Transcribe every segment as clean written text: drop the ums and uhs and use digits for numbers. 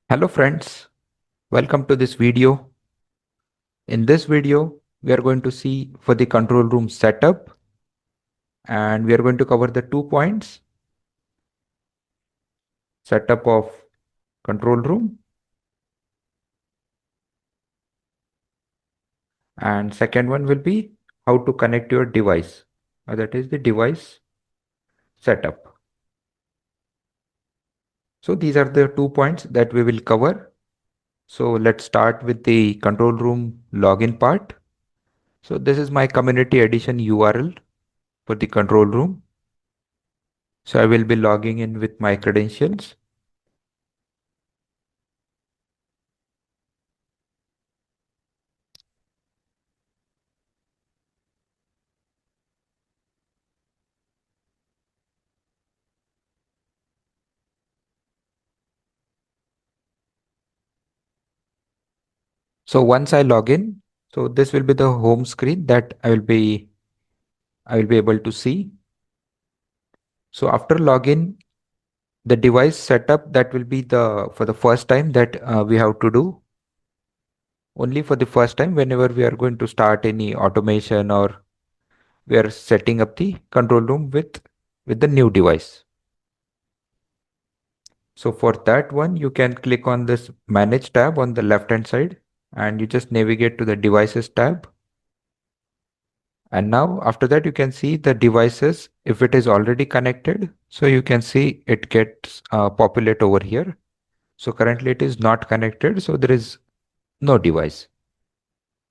Hello friends, welcome to this video. In this video, we are going to see for the control room setup, and we are going to cover the 2 points: setup of control room, and second one will be how to connect your device, that is the device setup. So these are the 2 points that we will cover. So let's start with the control room login part. So this is my community edition URL for the control room. So I will be logging in with my credentials. So once I log in, so this will be the home screen that I will be able to see. So after login, the device setup, that will be the for the first time that we have to do. Only for the first time whenever we are going to start any automation, or we are setting up the control room with the new device. So for that one, you can click on this manage tab on the left hand side, and you just navigate to the devices tab. And now after that, you can see the devices if it is already connected. So you can see it gets populate over here. So currently it is not connected, so there is no device.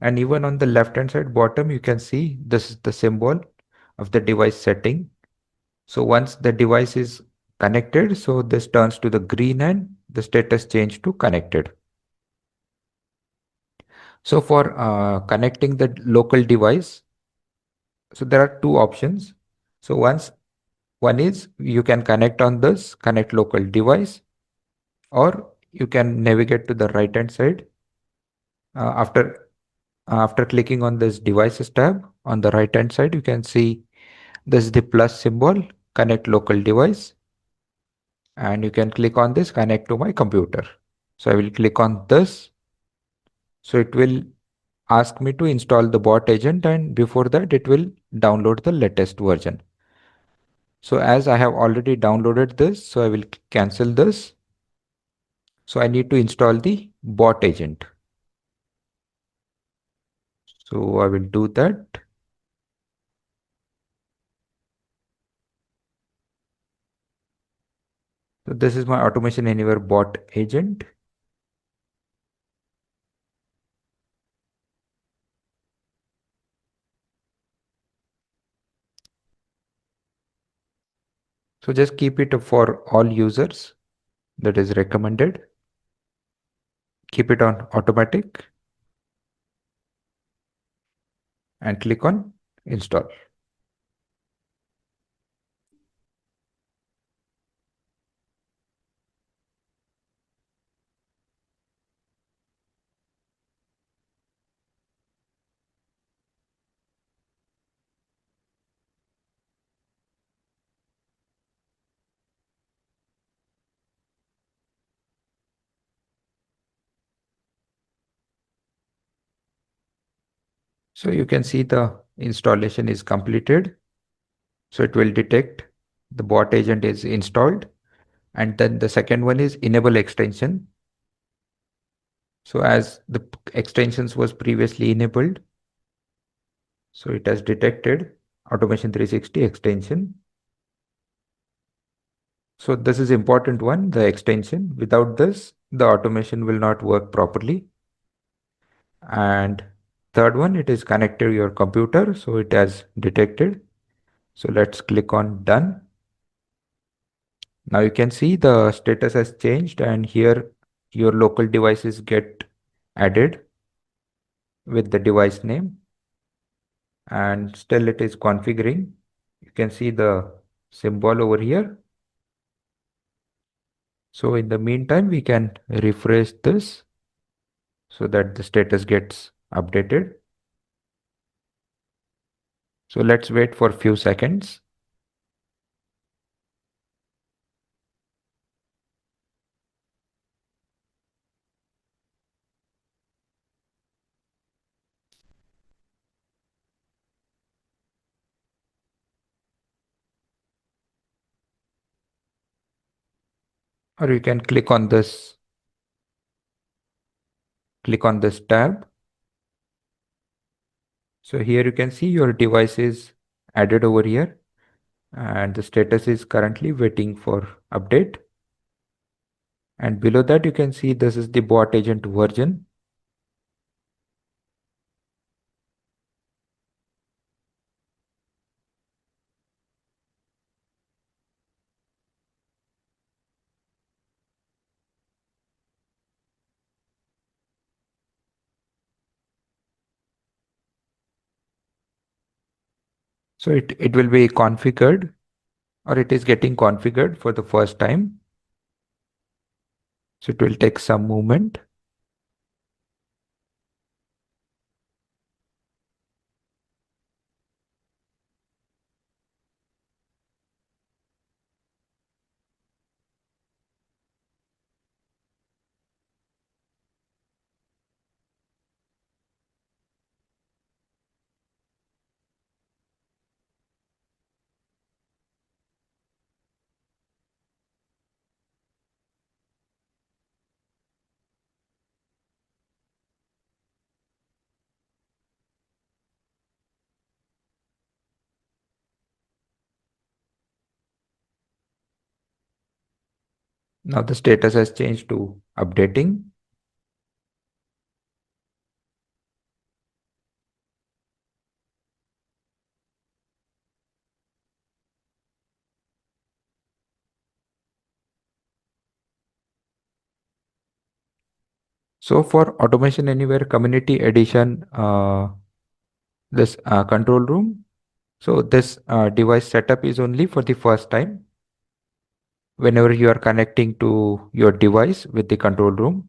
And even on the left hand side bottom, you can see this is the symbol of the device setting. So once the device is connected, so this turns to the green and the status change to connected. So for connecting the local device, so there are two options. So one is you can connect on this connect local device, or you can navigate to the right hand side. After clicking on this devices tab on the right hand side, you can see this is the plus symbol, connect local device, and you can click on this connect to my computer. So I will click on this. So it will ask me to install the bot agent, and before that it will download the latest version. So as I have already downloaded this, so I will cancel this. So I need to install the bot agent. So I will do that. So this is my Automation Anywhere bot agent. So just keep it for all users. That is recommended. Keep it on automatic and click on install. So you can see the installation is completed. So it will detect the bot agent is installed. And then the second one is enable extension. So as the extensions was previously enabled, so it has detected Automation 360 extension. So this is important one, the extension. Without this, the automation will not work properly. And third one, it is connected to your computer. So it has detected. So let's click on done. Now you can see the status has changed, and here your local devices get added with the device name, and still it is configuring. You can see the symbol over here. So in the meantime, we can refresh this so that the status gets updated. So let's wait for a few seconds. or you can click on this tab. So here you can see your device is added over here and the status is currently waiting for update. And below that you can see this is the bot agent version. So it will be configured, or it is getting configured for the first time. So it will take some moment. Now the status has changed to updating. So for Automation Anywhere Community Edition, this control room, so this device setup is only for the first time whenever you are connecting to your device with the control room.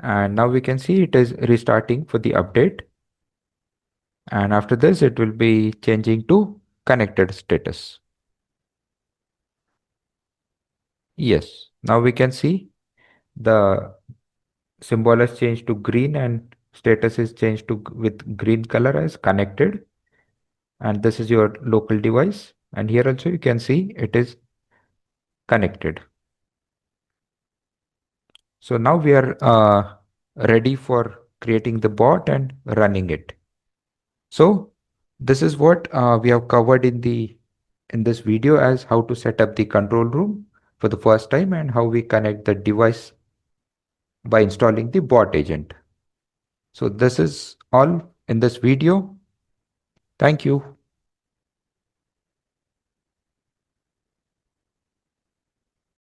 And now we can see it is restarting for the update. And after this, it will be changing to connected status. Yes, now we can see the symbol has changed to green and status is changed to with green color as connected. And this is your local device. And here also you can see it is connected. So now we are ready for creating the bot and running it. So this is what we have covered in this video as how to set up the control room for the first time and how we connect the device by installing the bot agent. So this is all in this video. Thank you.